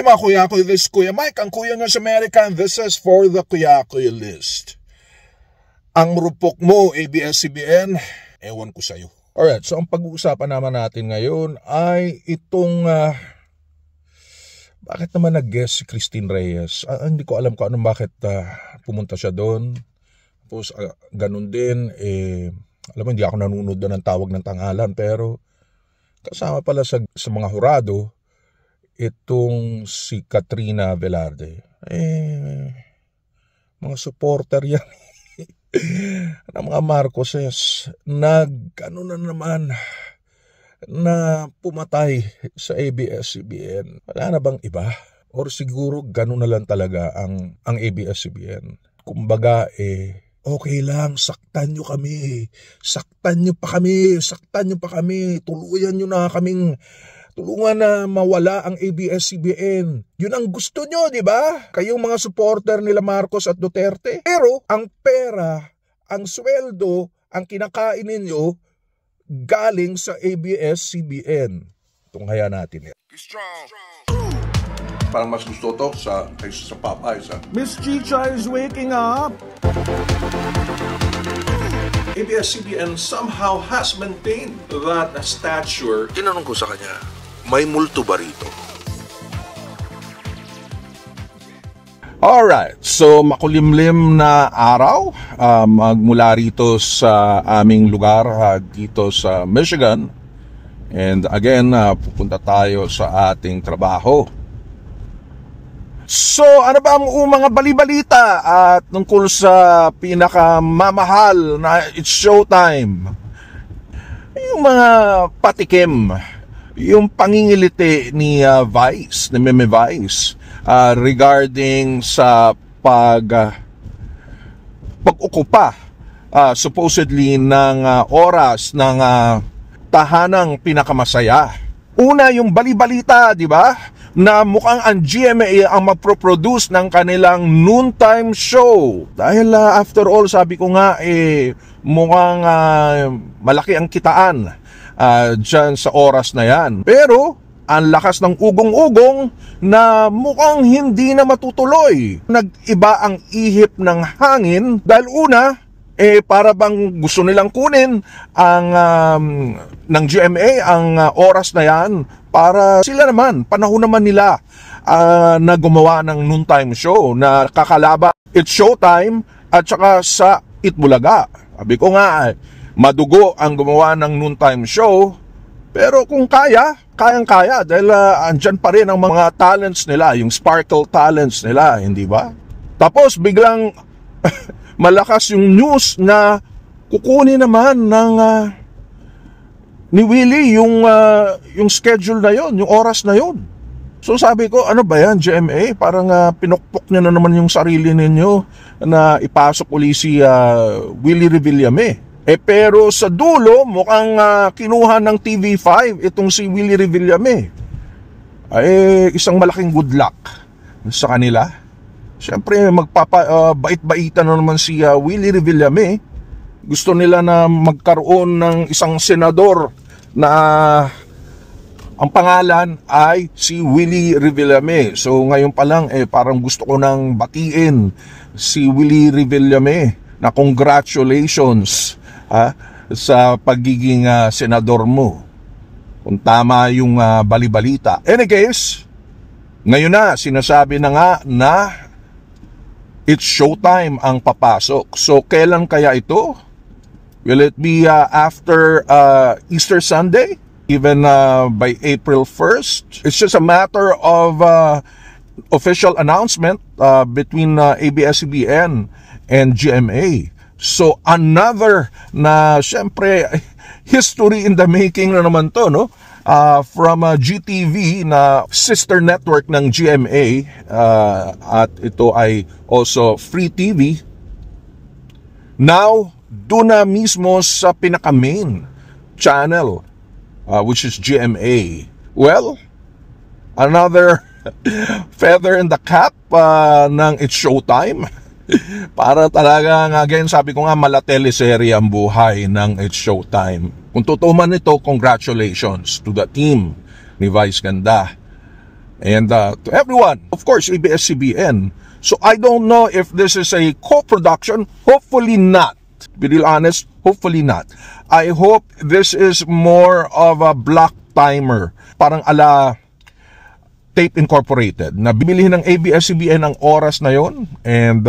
Hi mga Kuyakoy, this is Kuya Mike, ang kuya nyo sa America, and this is for the Kuyakoy list. Ang rupok mo, ABS-CBN, ewan ko sa'yo. Alright, so ang pag-uusapan naman natin ngayon ay itong, bakit naman nag-guest si Christine Reyes? Hindi ko alam kung anong bakit pumunta siya doon. Tapos ganun din, alam mo, hindi ako nanonood doon ng tawag ng tanghalan, pero kasama pala sa mga hurado, itong si Katrina Velarde. Mga supporter yan ng mga Marcoses ano na naman na pumatay sa ABS-CBN. Wala na bang iba? Or siguro ganun na lang talaga ang ABS-CBN. Kumbaga okay lang, saktan nyo kami. Saktan nyo pa kami. Tuluyan nyo na kaming tulungan na mawala ang ABS-CBN. Yun ang gusto nyo, di ba? Kayong mga supporter nila Marcos at Duterte. Pero ang pera, ang sweldo, ang kinakain ninyo galing sa ABS-CBN. Tunghaya natin yan. Parang mas gusto to kaysa sa Popeyes. Miss Chicha is waking up. ABS-CBN somehow has maintained that stature. Tinanong ko sa kanya, may multo ba rito? Alright, so makulimlim na araw magmula rito sa aming lugar dito sa Michigan. And again, pupunta tayo sa ating trabaho. So, ano ba ang mga balibalita at tungkol sa pinakamamahal na It's Showtime? Yung mga patikim, yung pangingiliti ni Vice, ni Meme Vice, regarding sa pag-ukupa supposedly ng oras ng tahanang pinakamasaya. Una, yung balibalita, di ba? Na mukhang ang GMA ang magproproduce ng kanilang noontime show. Dahil after all, sabi ko nga, mukhang malaki ang kitaan dyan sa oras na yan. Pero ang lakas ng ugong-ugong na mukhang hindi na matutuloy. Nag-iba ang ihip ng hangin dahil una, para bang gusto nilang kunin ang ng GMA ang oras na yan para sila naman, panahon naman nila na gumawa ng noontime show na kakalaba It's Showtime at saka sa Itbulaga. Sabi ko nga, madugo ang gumawa ng noontime show, pero kung kayang-kaya dahil andyan pa rin ang mga talents nila, yung sparkle talents nila, hindi ba? Tapos biglang malakas yung news na kukunin naman ng ni Willie yung schedule na yon, yung oras na yon. So sabi ko, ano ba yan, GMA? Parang pinukpok nyo na naman yung sarili ninyo na ipasok uli si Willie Revillame. Pero sa dulo, mukhang kinuha ng TV5 itong si Willie Revillame. Isang malaking good luck sa kanila. Siyempre, bait-baitan na naman si Willie Revillame. Gusto nila na magkaroon ng isang senador na ang pangalan ay si Willie Revillame. So ngayon pa lang, parang gusto ko nang batiin si Willie Revillame na congratulations sa pagiging senador mo. Kung tama yung balibalita. Any case, ngayon na, sinasabi na nga na It's Showtime ang papasok. So, kailan kaya ito? Will it be after Easter Sunday? Even by April 1st? It's just a matter of official announcement between ABS-CBN and GMA. So, another na, syempre, history in the making na naman to, no? From GTV na sister network ng GMA at ito ay also free TV. Now, doon na mismo sa pinaka-main channel which is GMA. Well, another feather in the cap ng It's Showtime. Para talagang, again, sabi ko nga, malateleserye ang buhay ng It's Showtime. Kung totoo man ito, congratulations to the team ni Vice Ganda. And to everyone, of course, ABS-CBN. So I don't know if this is a co-production. Hopefully not. To be real honest, hopefully not. I hope this is more of a block timer. Parang ala Tape Incorporated. Na bibilihin ng ABS-CBN ang oras na yon, and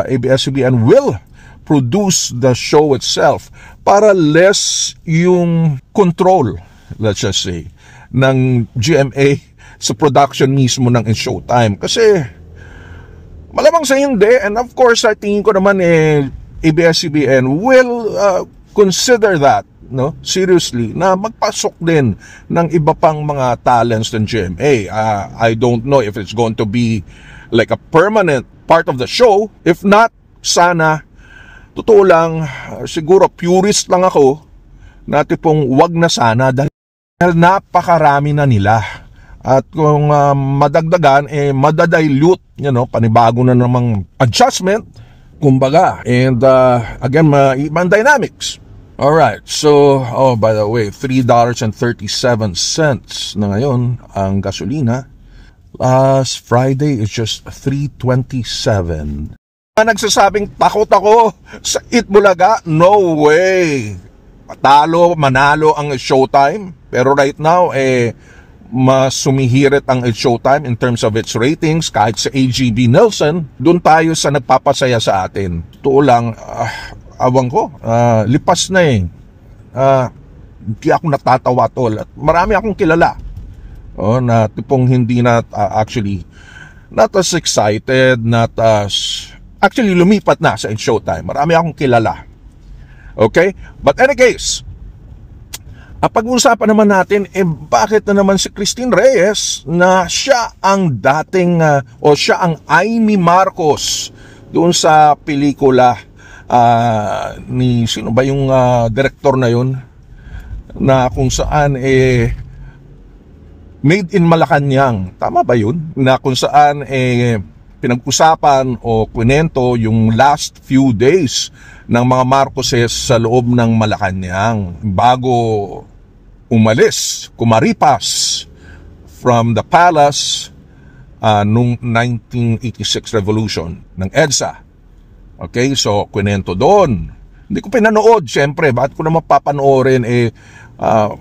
ABS-CBN will produce the show itself para less yung control, let's just say, ng GMA sa production mismo ng Showtime. Kasi malamang sa hindi, and of course I tingin ko naman ABS-CBN will consider that, no, seriously, na magpasok din ng iba pang mga talents ng GMA. I don't know if it's going to be like a permanent part of the show. If not, sana, totoo lang, siguro purist lang ako, na tipong wag na sana dahil napakarami na nila. At kung madagdagan, madadilute, panibago na namang adjustment, kumbaga. And again, ibang dynamics. Alright, so, by the way, $3.37 na ngayon ang gasolina. Last Friday is just $3.27. Nagsasabing takot ako sa Itbulaga, no way. Manalo ang Showtime. Pero right now, mas sumihirit ang Showtime in terms of its ratings. Kahit sa AGB Nielsen, doon tayo sa nagpapasaya sa atin. Totoo lang, awang ko, lipas na hindi ako natatawa tol. At marami akong kilala na tipong hindi na actually not as excited, not as actually lumipat na sa Showtime. Marami akong kilala. Okay? But any case, pag-uusapan naman natin, bakit na naman si Christine Reyes na siya ang dating, o siya ang Amy Marcos doon sa pelikula ni, sino ba yung director na yun? Na kung saan, Made in Malacanang. Tama ba yun? Na kung saan, pinag-usapan o kwento yung last few days ng mga Marcoses sa loob ng Malacanang bago umalis, kumaripas from the palace nung 1986 revolution ng EDSA. Okay, so kwento doon. Hindi ko pinanood, syempre, bakit ko naman papanoorin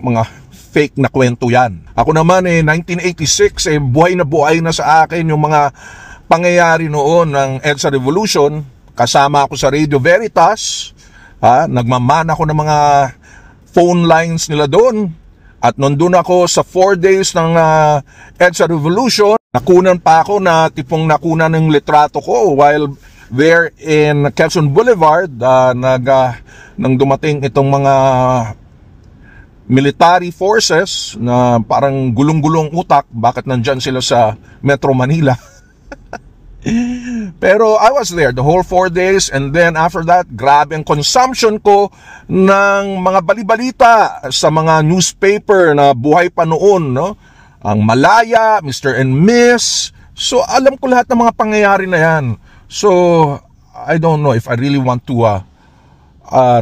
mga fake na kwento yan. Ako naman 1986 buhay na sa akin yung mga pangyayari noon ng EDSA Revolution. Kasama ako sa Radio Veritas, nagmaman ako ng mga phone lines nila doon. At nandun ako sa 4 days ng EDSA Revolution. Nakunan pa ako na tipong nakunan ng litrato ko while there in Quezon Boulevard. Nang dumating itong mga military forces na parang gulong-gulong utak, bakit nandyan sila sa Metro Manila. Pero I was there the whole 4 days, and then after that, grabe ang consumption ko ng mga balibalita sa mga newspaper na buhay pa noon, no? Ang Malaya, Mr. and Miss. So alam ko lahat ng mga pangyayari na yan. So I don't know if I really want to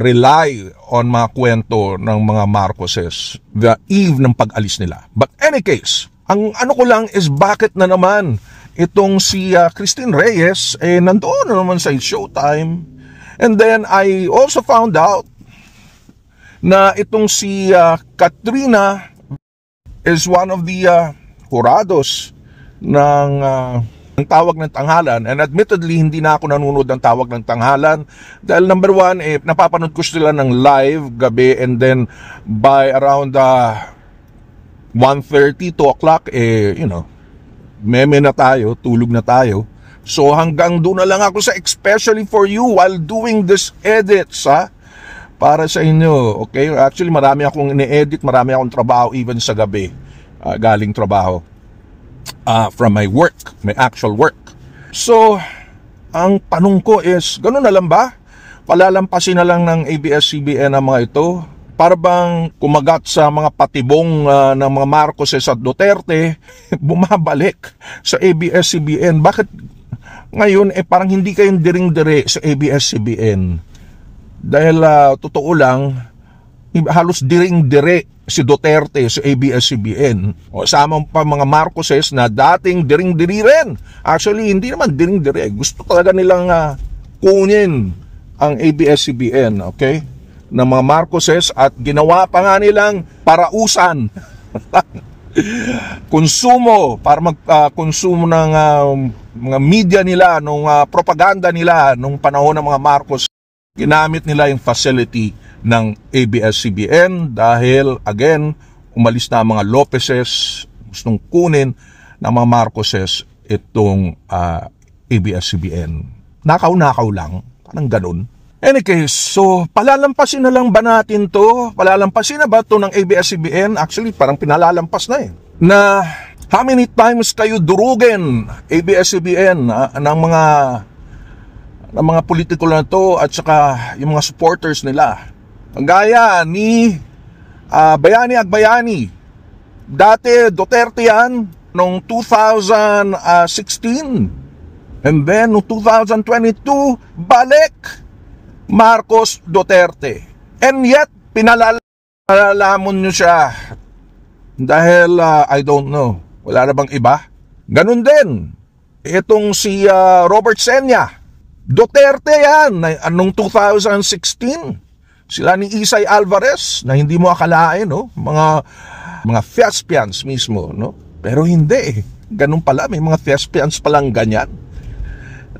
rely on mga kwento ng mga Marcoses the eve ng pag-alis nila. But any case, ang ano ko lang is bakit na naman itong si Christine Reyes nandoon na naman sa Showtime. And then I also found out na itong si Katrina is one of the jurados ng Tawag ng Tanghalan. And admittedly, hindi na ako nanonood ng Tawag ng Tanghalan dahil number one, napapanood ko sila ng live gabi, and then by around 1:30, 2 o'clock, meme na tayo, tulog na tayo. So hanggang doon na lang ako sa especially for you while doing this edits, para sa inyo. Okay? Actually, marami akong ine-edit, marami akong trabaho even sa gabi. Galing trabaho. From my work, my actual work. So, ang tanong ko is, ganun na lang ba? Palalampasin na lang ng ABS-CBN ang mga ito? Para bang kumagat sa mga patibong ng mga Marcoses at Duterte, bumabalik sa ABS-CBN? Bakit ngayon parang hindi kayong diring-dire sa ABS-CBN? Dahil totoo lang, halos diring-dire si Duterte sa ABS-CBN. O sama pa mga Marcoses na dating diring-diri rin. Actually, hindi naman diring-diri. Gusto talaga nilang kunin ang ABS-CBN, okay? Ng mga Marcoses, at ginawa pa nga nilang parausan. Konsumo, para mag-konsumo ng mga media nila, nung propaganda nila nung panahon ng mga Marcos. Ginamit nila yung facility ng ABS-CBN dahil, again, umalis na ang mga Lopezes, gustong kunin ng mga Marcoses itong ABS-CBN. Nakaw-nakaw lang, parang ganun. Any case, so palalampasin na lang ba natin to? Palalampasin na ba to ng ABS-CBN? Actually, parang pinalalampas na eh. Na how many times kayo durugin ABS-CBN ng mga politiko na to at saka yung mga supporters nila. Gaya ni Bayani Agbayani. Dati Duterte yan noong 2016. And then noong 2022, balik Marcos Duterte. And yet, pinalalamon nyo siya. Dahil, I don't know, wala na bang iba? Ganun din. Itong si Robert Senya. Duterte yan. Anong 2016? Sila ni Isay Alvarez, na hindi mo akalain, no? Mga thespians mismo, no? Pero hindi. Ganun pala, may mga thespians palang ganyan.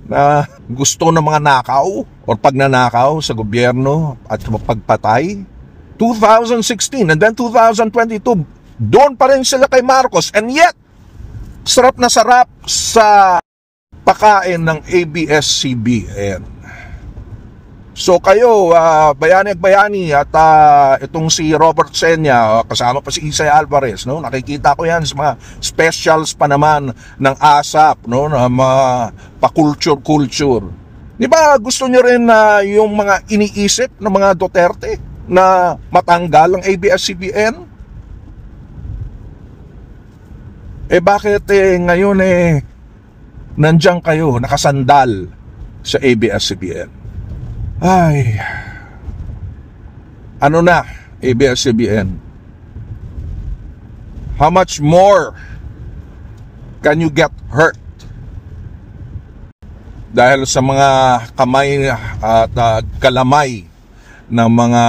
Na gusto ng mga nakaw o pagnanakaw sa gobyerno at pagpatay. 2016 and then 2022, doon pa rin sila kay Marcos, and yet sarap na sarap sa pakain ng ABS-CBN. So kayo, Bayani Agbayani at itong si Robert Senya, kasama pa si Isay Alvarez, no? Nakikita ko yan sa mga specials pa naman ng ASAP, no? Na pa-culture. Di ba gusto nyo rin na yung mga iniisip ng mga Duterte na matanggal ang ABS-CBN? Bakit ngayon nandiyan kayo nakasandal sa ABS-CBN? Ay, ano na, ABS-CBN? How much more can you get hurt? Dahil sa mga kamay at kalamay ng mga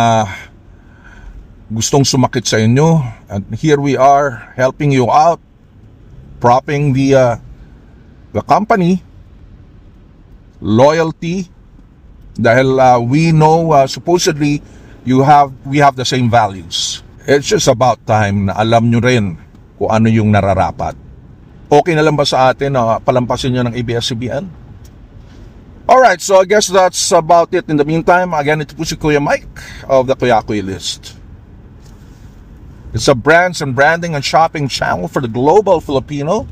gustong sumakit sa inyo. And here we are, helping you out, propping the company, loyalty. Dahil we know supposedly we have the same values. It's just about time na alam nyo rin kung ano yung nararapat. Okay na lang ba sa atin na palampasin nyo ng ABS-CBN? Alright, so I guess that's about it. In the meantime, again, ito po si Kuya Mike of the Kuya Kuy List. It's a brands and branding and shopping channel for the global Filipino.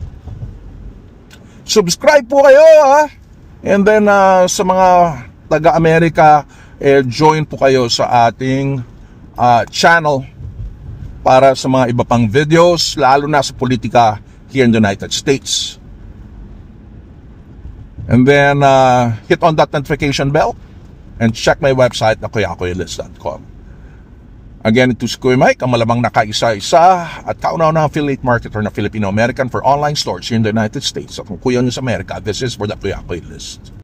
Subscribe po kayo, ha? And then sa mga taga-Amerika, join po kayo sa ating channel para sa mga iba pang videos, lalo na sa politika here in the United States. And then hit on that notification bell and check my website na kuyakuylist.com. Again, ito si Kuya Mike, ang malamang nakaisa-isa at kauna-unang affiliate marketer na Filipino-American for online stores here in the United States. At kung kuya nyo sa Amerika, this is for the Kuya Kuy List.